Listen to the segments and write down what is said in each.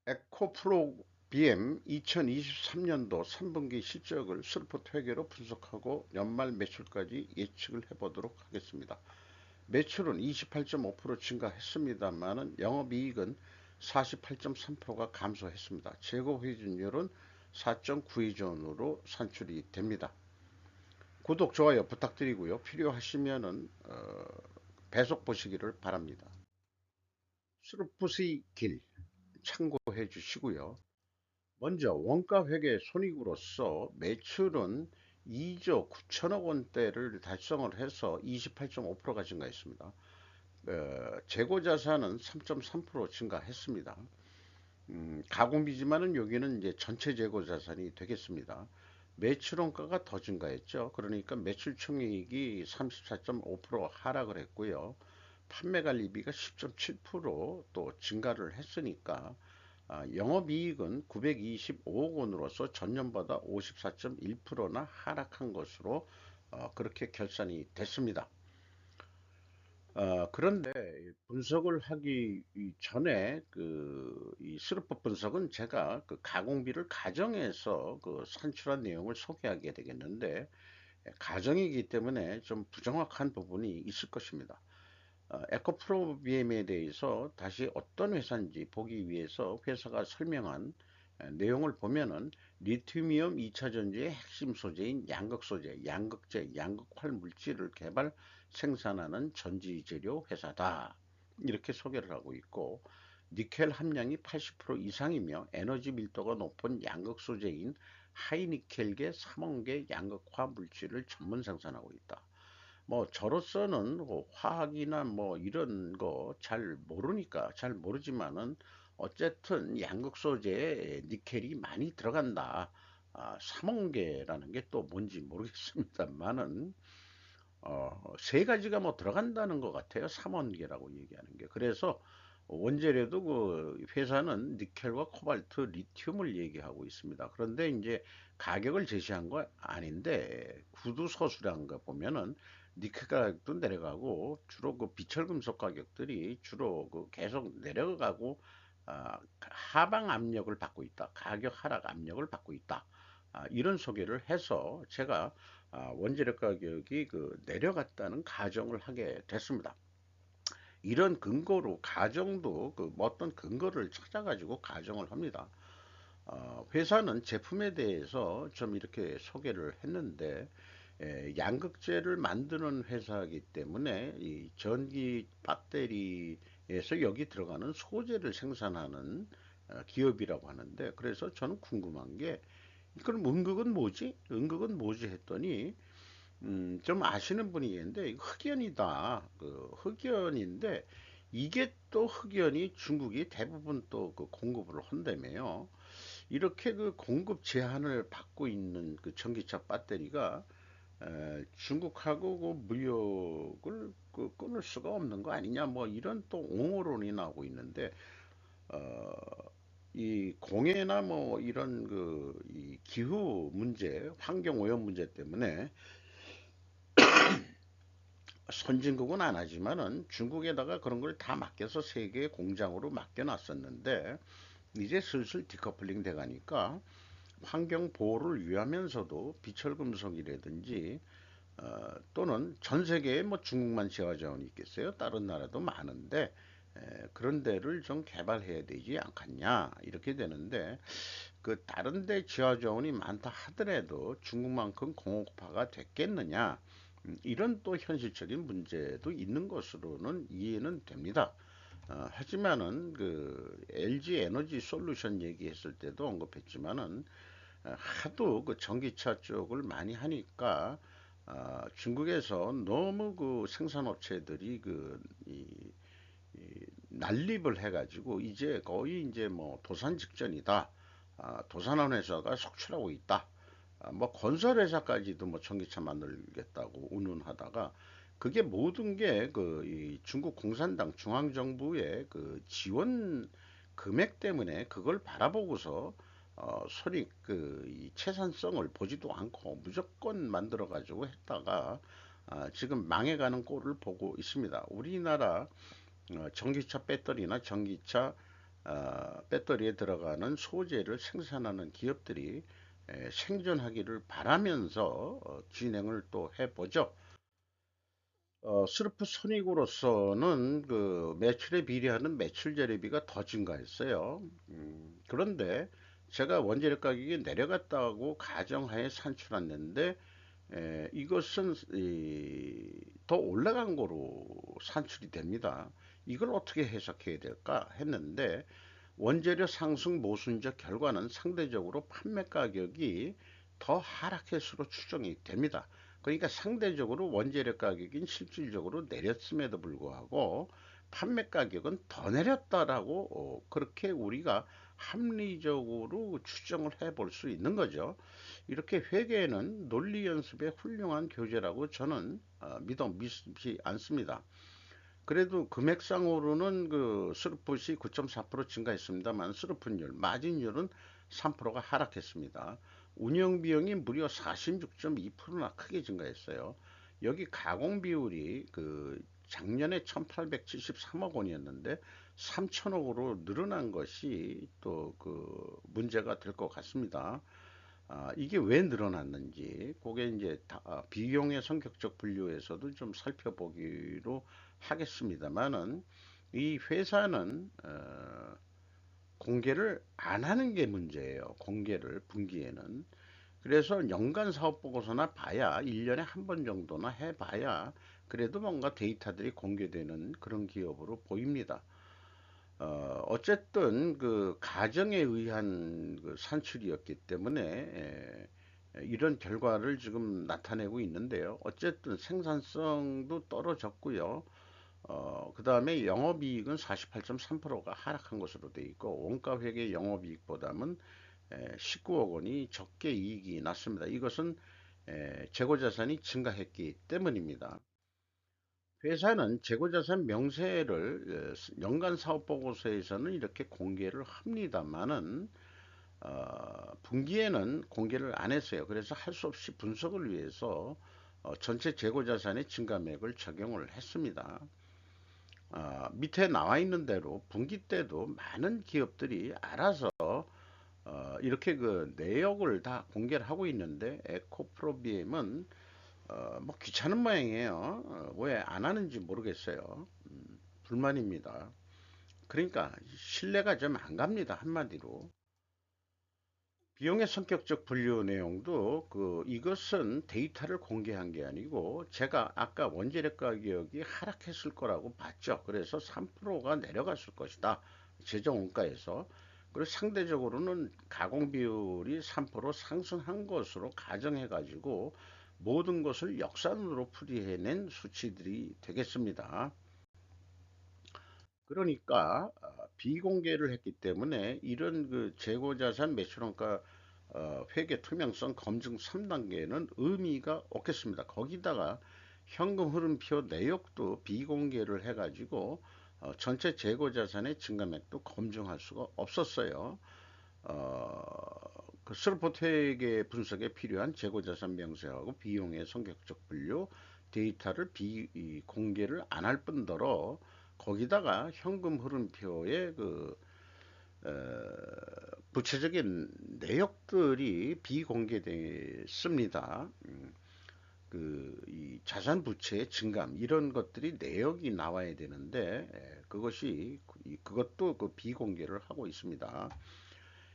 에코프로 BM 2023년도 3분기 실적을 스루포트 회계로 분석하고 연말 매출까지 예측을 해보도록 하겠습니다. 매출은 28.5% 증가했습니다만 영업이익은 48.3%가 감소했습니다. 재고회전율은 4.92전으로 산출이 됩니다. 구독, 좋아요 부탁드리고요. 필요하시면은 배속 보시기를 바랍니다. 스루풋의 길 참고해 주시고요. 먼저 원가회계 손익으로서 매출은 2조 9천억 원대를 달성을 해서 28.5%가 증가했습니다. 재고자산은 3.3% 증가했습니다. 가공비지만은 여기는 이제 전체 재고자산이 되겠습니다. 매출원가가 더 증가했죠. 그러니까 매출총이익이 34.5% 하락을 했고요. 판매관리비가 10.7%또 증가를 했으니까 영업이익은 925억 원으로서 전년보다 54.1%나 하락한 것으로 그렇게 결산이 됐습니다. 그런데 분석을 하기 전에 이 스루퍼 분석은 제가 그 가공비를 가정해서 그 산출한 내용을 소개하게 되겠는데 가정이기 때문에 좀 부정확한 부분이 있을 것입니다. 에코프로비엠에 대해서 다시 어떤 회사인지 보기 위해서 회사가 설명한 내용을 보면은 리튬이온 2차전지의 핵심 소재인 양극소재, 양극재, 양극활 물질을 개발 생산하는 전지재료 회사다. 이렇게 소개를 하고 있고 니켈 함량이 80% 이상이며 에너지 밀도가 높은 양극 소재인 하이니켈계 3원계 양극화 물질을 전문 생산하고 있다. 뭐 저로서는 뭐 화학이나 뭐 이런 거 잘 모르니까 잘 모르지만은 어쨌든 양극 소재에 니켈이 많이 들어간다. 3원계라는 게 또 뭔지 모르겠습니다만은 세 가지가 뭐 들어간다는 것 같아요. 3원계라고 얘기하는 게. 그래서 원재료도 그 회사는 니켈과 코발트, 리튬을 얘기하고 있습니다. 그런데 이제 가격을 제시한 거 아닌데 구두 서술한 거 보면은 니켈 가격도 내려가고 주로 그 비철금속 가격들이 주로 그 계속 내려가고 하방 압력을 받고 있다. 가격 하락 압력을 받고 있다. 이런 소개를 해서 제가 원재료 가격이 그 내려갔다는 가정을 하게 됐습니다. 이런 근거로 가정도 그 어떤 근거를 찾아가지고 가정을 합니다. 회사는 제품에 대해서 좀 이렇게 소개를 했는데 양극재를 만드는 회사이기 때문에 이 전기 배터리에서 여기 들어가는 소재를 생산하는 기업이라고 하는데 그래서 저는 궁금한 게 그럼 음극은 뭐지? 음극은 뭐지 했더니 좀 아시는 분이 계는데 흑연이다. 그 흑연인데 이게 또 흑연이 중국이 대부분 또 그 공급을 한다며요. 이렇게 그 공급 제한을 받고 있는 그 전기차 배터리가 중국하고 그 무역을 그 끊을 수가 없는 거 아니냐 뭐 이런 또 옹호론이 나오고 있는데 어, 이 공해나 뭐 이런 그 이 기후 문제, 환경 오염 문제 때문에 선진국은 안 하지만은 중국에다가 그런 걸 다 맡겨서 세계 공장으로 맡겨놨었는데 이제 슬슬 디커플링 돼가니까 환경 보호를 위하면서도 비철금속이라든지 또는 전 세계에 뭐 중국만 지하자원이 있겠어요? 다른 나라도 많은데 그런 데를 좀 개발해야 되지 않겠냐 이렇게 되는데 그 다른 데 지하자원이 많다 하더라도 중국만큼 공업화가 됐겠느냐 이런 또 현실적인 문제도 있는 것으로는 이해는 됩니다. 하지만은 그 LG 에너지 솔루션 얘기했을 때도 언급했지만은 하도 그 전기차 쪽을 많이 하니까 중국에서 너무 그 생산업체들이 난립을 해가지고 이제 거의 이제 뭐 도산 직전이다. 도산한 회사가 속출하고 있다. 뭐 건설회사까지도 뭐 전기차 만들겠다고 운운하다가 그게 모든 게 그 중국 공산당 중앙정부의 그 지원 금액 때문에 그걸 바라보고서 소리 이 채산성을 보지도 않고 무조건 만들어 가지고 했다가 지금 망해가는 꼴을 보고 있습니다. 우리나라 전기차 배터리나 전기차 배터리에 들어가는 소재를 생산하는 기업들이 생존하기를 바라면서 진행을 또 해보죠. 스루프 손익으로서는 그 매출에 비례하는 매출 재료비가 더 증가했어요. 그런데 제가 원재료 가격이 내려갔다고 가정하에 산출했는데 이것은 더 올라간 거로 산출이 됩니다. 이걸 어떻게 해석해야 될까 했는데 원재료 상승 모순적 결과는 상대적으로 판매 가격이 더 하락했으로 추정이 됩니다. 그러니까 상대적으로 원재료 가격이 실질적으로 내렸음에도 불구하고 판매 가격은 더 내렸다라고 그렇게 우리가 합리적으로 추정을 해볼 수 있는 거죠. 이렇게 회계는 논리 연습의 훌륭한 교재라고 저는 믿지 않습니다. 그래도 금액상으로는 그 스루풋이 9.4% 증가했습니다만 스루풋율, 마진율은 3%가 하락했습니다. 운영 비용이 무려 46.2%나 크게 증가했어요. 여기 가공 비율이 그 작년에 1873억 원이었는데 3천억으로 늘어난 것이 또 그 문제가 될 것 같습니다. 이게 왜 늘어났는지, 그게 이제 비용의 성격적 분류에서도 좀 살펴보기로 하겠습니다만은, 이 회사는, 공개를 안 하는 게 문제예요. 공개를, 분기에는. 그래서 연간 사업 보고서나 봐야, 1년에 한 번 정도나 해봐야, 그래도 뭔가 데이터들이 공개되는 그런 기업으로 보입니다. 어쨌든 그 가정에 의한 그 산출이었기 때문에 이런 결과를 지금 나타내고 있는데요. 어쨌든 생산성도 떨어졌고요. 그 다음에 영업이익은 48.3%가 하락한 것으로 되어 있고 원가회계 영업이익보다는 19억 원이 적게 이익이 났습니다. 이것은 재고자산이 증가했기 때문입니다. 회사는 재고자산 명세를 연간 사업보고서에서는 이렇게 공개를 합니다만은 분기에는 공개를 안 했어요. 그래서 할 수 없이 분석을 위해서 전체 재고자산의 증가맥을 적용을 했습니다. 밑에 나와 있는 대로 분기 때도 많은 기업들이 알아서 이렇게 그 내역을 다 공개를 하고 있는데 에코프로비엠은 뭐 귀찮은 모양이에요. 왜 안 하는지 모르겠어요. 불만입니다. 그러니까 신뢰가 좀 안 갑니다. 한마디로. 비용의 성격적 분류 내용도 이것은 데이터를 공개한 게 아니고 제가 아까 원재료 가격이 하락했을 거라고 봤죠. 그래서 3%가 내려갔을 것이다. 제정 원가에서. 그리고 상대적으로는 가공 비율이 3% 상승한 것으로 가정해 가지고 모든 것을 역산으로 풀이해낸 수치들이 되겠습니다. 그러니까 비공개를 했기 때문에 이런 그 재고자산 매출원가 회계 투명성 검증 3단계는 의미가 없겠습니다. 거기다가 현금 흐름표 내역도 비공개를 해가지고 전체 재고자산의 증가맥도 검증할 수가 없었어요. 그 스루포트 회계 분석에 필요한 재고자산 명세하고 비용의 성격적 분류 데이터를 공개를 안 할 뿐더러 거기다가 현금 흐름표에 어, 구체적인 내역들이 비공개됐습니다. 이 자산 부채의 증감 이런 것들이 내역이 나와야 되는데 그것도 그 비공개를 하고 있습니다.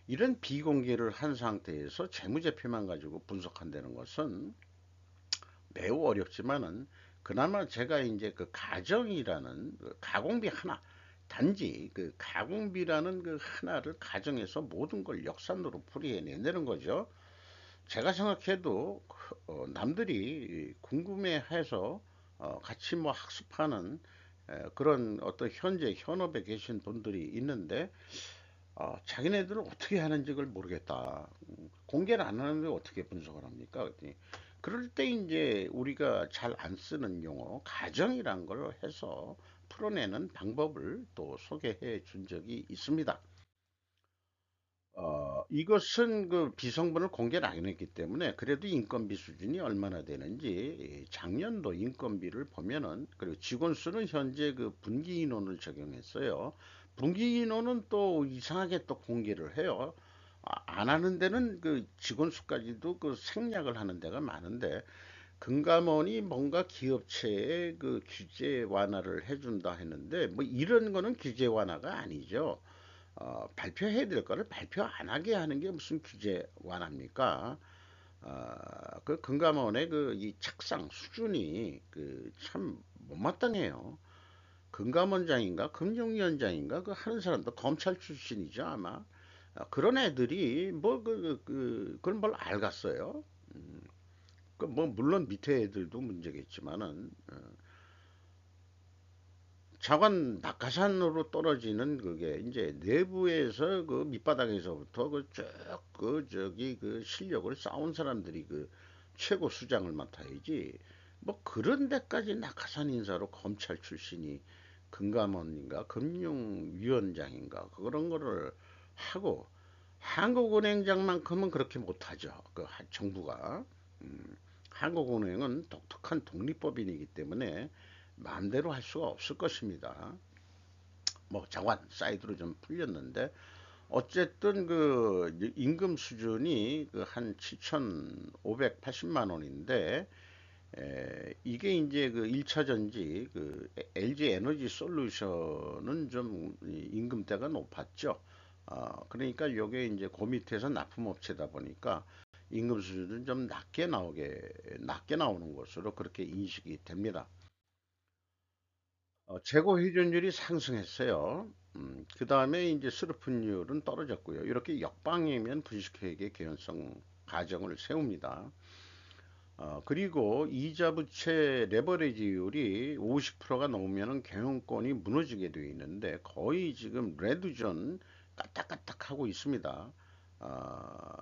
이런 비공개를 한 상태에서 재무제표만 가지고 분석한다는 것은 매우 어렵지만은 그나마 제가 이제 그 가정이라는 그 가공비 하나 단지 그 가공비라는 그 하나를 가정해서 모든 걸 역산으로 풀이해내는 거죠. 제가 생각해도 남들이 궁금해해서 같이 뭐 학습하는 그런 어떤 현재 현업에 계신 분들이 있는데 자기네들은 어떻게 하는지 그걸 모르겠다. 공개를 안 하는데 어떻게 분석을 합니까? 그랬더니 그럴 때 이제 우리가 잘 안 쓰는 용어, 가정이란 걸 해서 풀어내는 방법을 또 소개해 준 적이 있습니다. 이것은 그 비성분을 공개를 안 했기 때문에 그래도 인건비 수준이 얼마나 되는지 작년도 인건비를 보면은 그리고 직원 수는 현재 그 분기 인원을 적용했어요. 분기 인원은 또 이상하게 또 공개를 해요. 안 하는 데는 그 직원 수까지도 그 생략을 하는 데가 많은데 금감원이 뭔가 기업체에 그 규제 완화를 해준다 했는데 뭐 이런 거는 규제 완화가 아니죠. 발표해야 될 거를 발표 안 하게 하는 게 무슨 규제 완화입니까? 그 금감원의 그 이 책상 수준이 그 참 못마땅해요. 금감원장인가 금융위원장인가 그 하는 사람도 검찰 출신이죠 아마. 그런 애들이 뭐 그걸 뭘 알겠어요? 그 뭐 물론 밑에 애들도 문제겠지만은 차관 낙하산으로 떨어지는 그게 이제 내부에서 그 밑바닥에서부터 그 쭉 그 저기 그 실력을 쌓은 사람들이 그 최고 수장을 맡아야지 뭐 그런 데까지 낙하산 인사로 검찰 출신이 금감원인가 금융위원장인가 그런 거를 하고 한국은행장만큼은 그렇게 못하죠. 그 정부가 한국은행은 독특한 독립법인이기 때문에 마음대로 할 수가 없을 것입니다. 뭐 장관 사이드로 좀 풀렸는데 어쨌든 그 임금 수준이 그 한 7,580만 원인데 이게 이제 그 1차 전지 그 LG 에너지 솔루션은 좀 임금대가 높았죠. 그러니까 요게 이제 그 밑에서 납품업체다 보니까 임금 수준은 좀 낮게 나오는 것으로 그렇게 인식이 됩니다. 재고 회전율이 상승했어요. 그 다음에 이제 스루픈율은 떨어졌고요. 이렇게 역방이면 분식회계 개연성 가정을 세웁니다. 그리고 이자 부채 레버리지율이 50%가 넘으면 경영권이 무너지게 되어 있는데 거의 지금 레드존 까딱까딱 하고 있습니다. 어,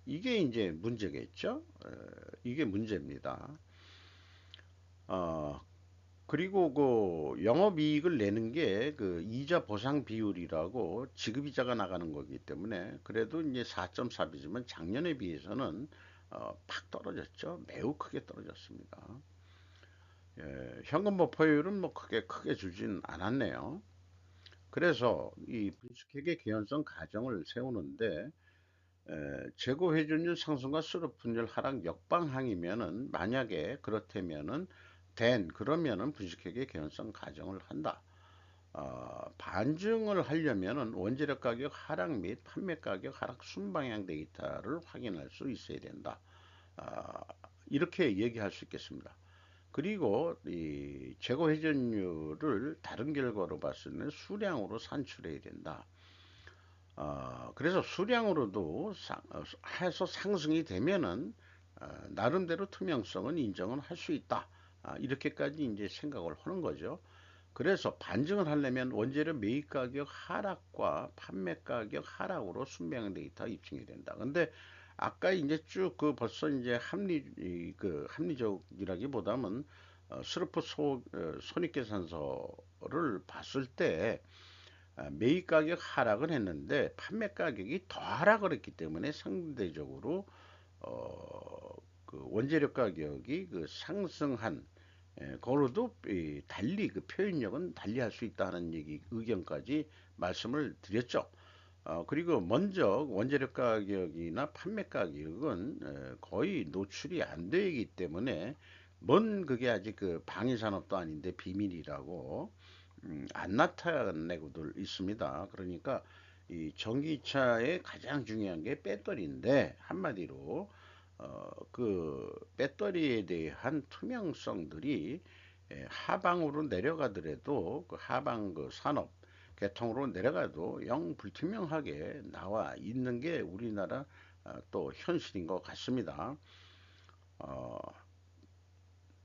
이게 이제 문제겠죠? 이게 문제입니다. 어, 그리고 그 영업이익을 내는 게 그 이자 보상 비율이라고 지급이자가 나가는 거기 때문에 그래도 이제 4.4비지만 작년에 비해서는 팍 떨어졌죠. 매우 크게 떨어졌습니다. 현금 보포율은 뭐 크게 주진 않았네요. 그래서 이 분식회계 개연성 가정을 세우는데 재고 회전율 상승과 수력 분율 하락 역방향이면은 만약에 그렇다면은 그러면은 분식회계 개연성 가정을 한다. 반증을 하려면은 원재료 가격 하락 및 판매 가격 하락 순방향 데이터를 확인할 수 있어야 된다. 아, 이렇게 얘기할 수 있겠습니다. 그리고 이 재고 회전율을 다른 결과로 봤을 때는 수량으로 산출해야 된다. 그래서 수량으로도 해서 상승이 되면은 나름대로 투명성은 인정은 할 수 있다. 이렇게까지 이제 생각을 하는 거죠. 그래서 반증을 하려면 원재료 매입 가격 하락과 판매 가격 하락으로 순배양 데이터 입증이 된다. 근데 아까 이제 쭉 그 벌써 이제 그 합리적이라기보다는 스루프 손익계산서를 봤을 때 매입 가격 하락을 했는데 판매 가격이 더 하락을 했기 때문에 상대적으로 그 원재료 가격이 그 상승한 거로도 달리 그 표현력은 달리 할 수 있다는 얘기 의견까지 말씀을 드렸죠. 그리고 먼저 원재료 가격이나 판매 가격은 거의 노출이 안 되기 때문에 뭔 그게 아직 그 방위산업도 아닌데 비밀이라고 안 나타내고들 있습니다. 그러니까 이 전기차의 가장 중요한 게 배터리인데 한마디로 그 배터리에 대한 투명성들이 하방으로 내려가더라도 그 하방 그 산업 계통으로 내려가도 영 불투명하게 나와 있는 게 우리나라 또 현실인 것 같습니다. 어,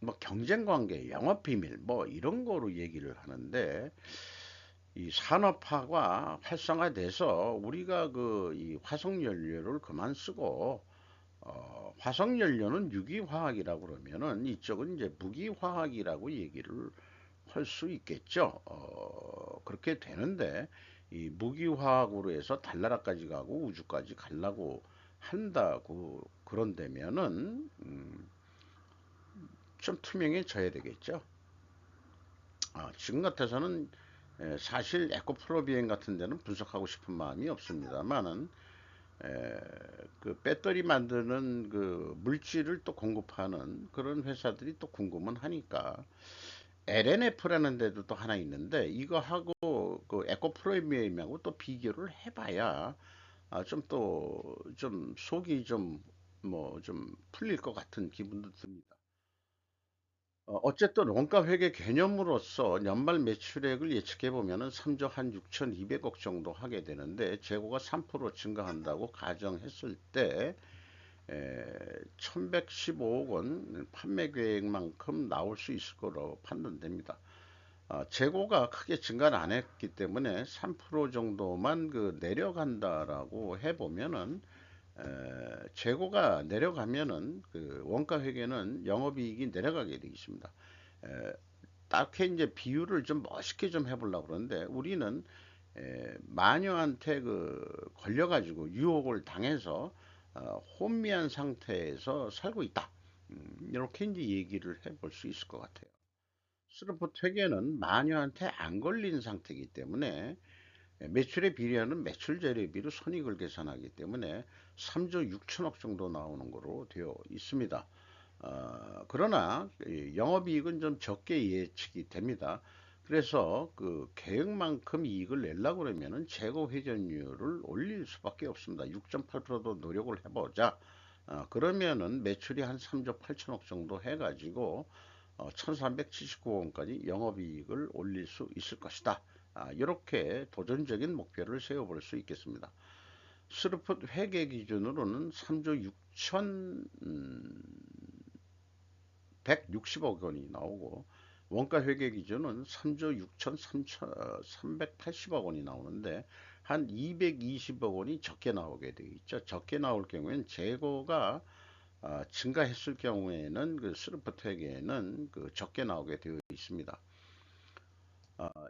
뭐 경쟁 관계, 영업 비밀 뭐 이런 거로 얘기를 하는데 이 산업화가 활성화돼서 우리가 그 이 화석 연료를 그만 쓰고 화석 연료는 유기화학이라고 그러면은 이쪽은 이제 무기화학이라고 얘기를 할 수 있겠죠. 그렇게 되는데 이 무기화학으로 해서 달나라까지 가고 우주까지 가려고 한다고 그런다면은 좀 투명해져야 되겠죠. 지금 같아서는 사실 에코플로 비행 같은 데는 분석하고 싶은 마음이 없습니다만은 그 배터리 만드는 그 물질을 또 공급하는 그런 회사들이 또 궁금은 하니까 LNF라는 데도 또 하나 있는데 이거하고 그 에코프로미엄하고 또 비교를 해봐야 좀 또 좀 속이 좀 뭐 좀 풀릴 것 같은 기분도 듭니다. 어쨌든 원가 회계 개념으로서 연말 매출액을 예측해 보면은 3조 한 6,200억 정도 하게 되는데 재고가 3% 증가한다고 가정했을 때 1,115억 원 판매 계획만큼 나올 수 있을 거로 판단됩니다. 재고가 크게 증가는 안 했기 때문에 3% 정도만 그 내려간다라고 해보면은 재고가 내려가면은 그 원가 회계는 영업이익이 내려가게 되어 있습니다. 에, 딱히 이제 비율을 좀 멋있게 좀 해보려고 그러는데 우리는 마녀한테 그 걸려가지고 유혹을 당해서 혼미한 상태에서 살고 있다. 이렇게 이제 얘기를 해볼 수 있을 것 같아요. 스루프 회계는 마녀한테 안 걸린 상태이기 때문에 매출에 비례하는 매출 재료비로 손익을 계산하기 때문에 3조 6천억 정도 나오는 거로 되어 있습니다. 그러나 영업이익은 좀 적게 예측이 됩니다. 그래서 그 계획만큼 이익을 내려고 그러면은 재고 회전율을 올릴 수밖에 없습니다. 6.8%도 노력을 해보자. 그러면은 매출이 한 3조 8천억 정도 해가지고 1379원까지 영업이익을 올릴 수 있을 것이다. 이렇게 도전적인 목표를 세워볼 수 있겠습니다. 스루풋 회계 기준으로는 3조 6,160억 원이 나오고 원가 회계 기준은 3조 6,380억 원이 나오는데 한 220억 원이 적게 나오게 되어 있죠. 적게 나올 경우에는 재고가 증가했을 경우에는 그 스루풋 회계에는 그 적게 나오게 되어 있습니다.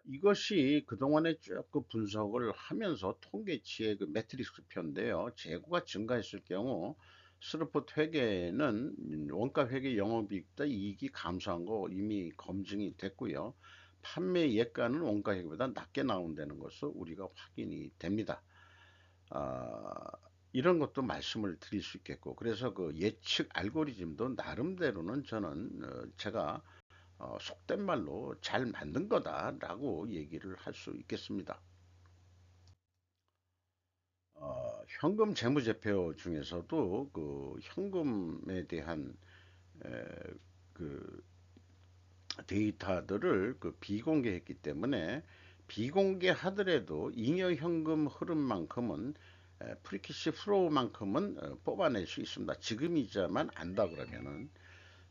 이것이 그동안에 쭉 분석을 하면서 통계치의 그 매트릭스표인데요. 재고가 증가했을 경우 스루풋 회계는 원가 회계 영업이익보다 이익이 감소한 거 이미 검증이 됐고요. 판매 예가는 원가 회계보다 낮게 나온다는 것을 우리가 확인이 됩니다. 아, 이런 것도 말씀을 드릴 수 있겠고, 그래서 그 예측 알고리즘도 나름대로는 저는 제가 속된 말로 잘 만든 거다라고 얘기를 할 수 있겠습니다. 현금 재무제표 중에서도 그 현금에 대한 에, 그 데이터들을 그 비공개했기 때문에 비공개하더라도 잉여 현금 흐름만큼은 프리캐시 플로우만큼은 뽑아낼 수 있습니다. 지금이자만 안다 그러면은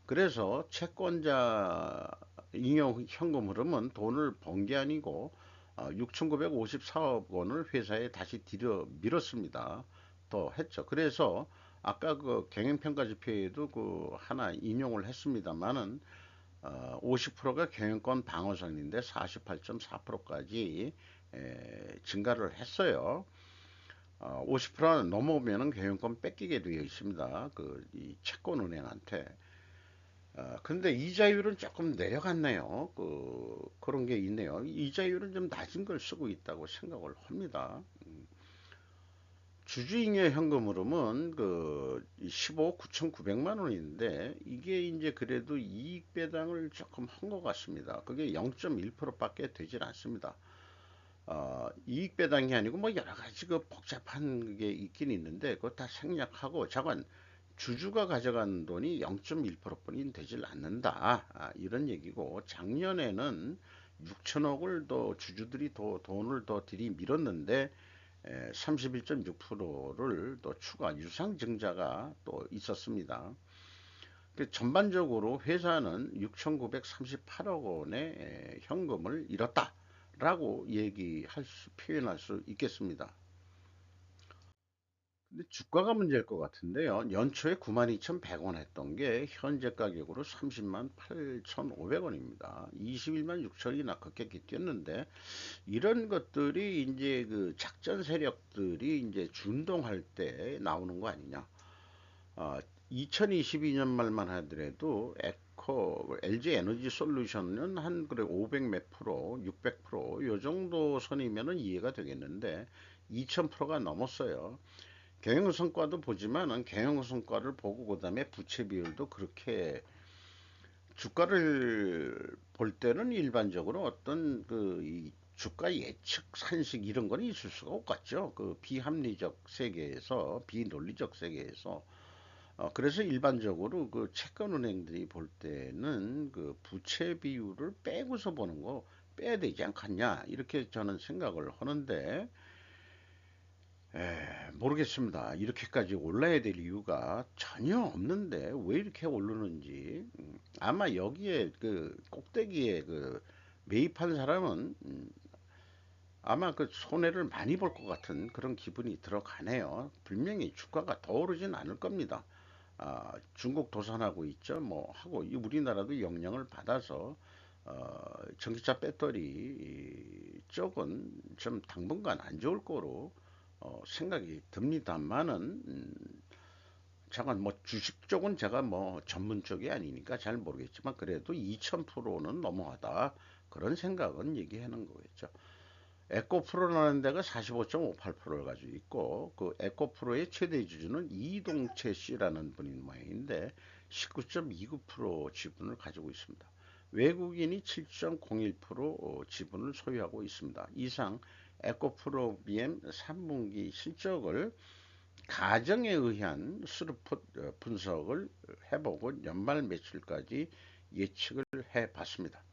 그래서 채권자 잉여 현금 흐름은 돈을 번 게 아니고 6,954억 원을 회사에 다시 들여 밀었습니다. 더 했죠. 그래서 아까 그 경영평가 지표에도 그 하나 인용을 했습니다만은 50%가 경영권 방어선인데 48.4%까지 증가를 했어요. 50% 넘어오면은 경영권 뺏기게 되어 있습니다. 그 이 채권은행한테. 근데 이자율은 조금 내려갔네요. 그런 게 있네요. 이자율은 좀 낮은 걸 쓰고 있다고 생각을 합니다. 주주잉여 현금흐름은 그 15억 9,900만 원인데 이게 이제 그래도 이익 배당을 조금 한 것 같습니다. 그게 0.1%밖에 되질 않습니다. 이익 배당이 아니고 뭐 여러 가지 그 복잡한 게 있긴 있는데 그거 다 생략하고 잠깐 주주가 가져간 돈이 0.1%뿐이 되질 않는다. 이런 얘기고 작년에는 6천억을 더 주주들이 더 돈을 더 들이밀었는데 31.6%를 또 추가 유상증자가 또 있었습니다. 그 전반적으로 회사는 6,938억 원의 현금을 잃었다라고 표현할 수 있겠습니다. 근데 주가가 문제일 것 같은데요. 연초에 92,100원 했던 게 현재 가격으로 30만 8,500원입니다. 21만 6천이나 급격히 뛰었는데 이런 것들이 이제 그 작전 세력들이 이제 준동할 때 나오는 거 아니냐. 2022년 말만 하더라도 LG 에너지 솔루션은 한 그래 500 몇 프로, 600%요 정도 선이면은 이해가 되겠는데 2000%가 넘었어요. 경영 성과도 보지만은 경영 성과를 보고 그다음에 부채 비율도 그렇게 주가를 볼 때는 일반적으로 어떤 그 이 주가 예측 산식 이런 거는 있을 수가 없겠죠. 그 비합리적 세계에서 비논리적 세계에서 그래서 일반적으로 그 채권은행들이 볼 때는 그 부채 비율을 빼고서 보는 거 빼야 되지 않겠냐 이렇게 저는 생각을 하는데 모르겠습니다. 이렇게까지 올라야 될 이유가 전혀 없는데 왜 이렇게 오르는지 아마 여기에 그 꼭대기에 그 매입한 사람은 아마 그 손해를 많이 볼 것 같은 그런 기분이 들어가네요. 분명히 주가가 더 오르진 않을 겁니다. 중국 도산하고 있죠. 뭐 하고 우리나라도 영향을 받아서 전기차 배터리 쪽은 좀 당분간 안 좋을 거로 생각이 듭니다만은 잠깐 뭐 주식 쪽은 제가 뭐 전문 쪽이 아니니까 잘 모르겠지만 그래도 2000%는 넘어가다 그런 생각은 얘기하는 거겠죠. 에코프로라는 데가 45.58%를 가지고 있고 그 에코프로의 최대 주주는 이동채 씨라는 분인 모양인데 19.29% 지분을 가지고 있습니다. 외국인이 7.01% 지분을 소유하고 있습니다. 이상 에코프로 BM 3분기 실적을 가정에 의한 스루풋 분석을 해보고 연말 매출까지 예측을 해봤습니다.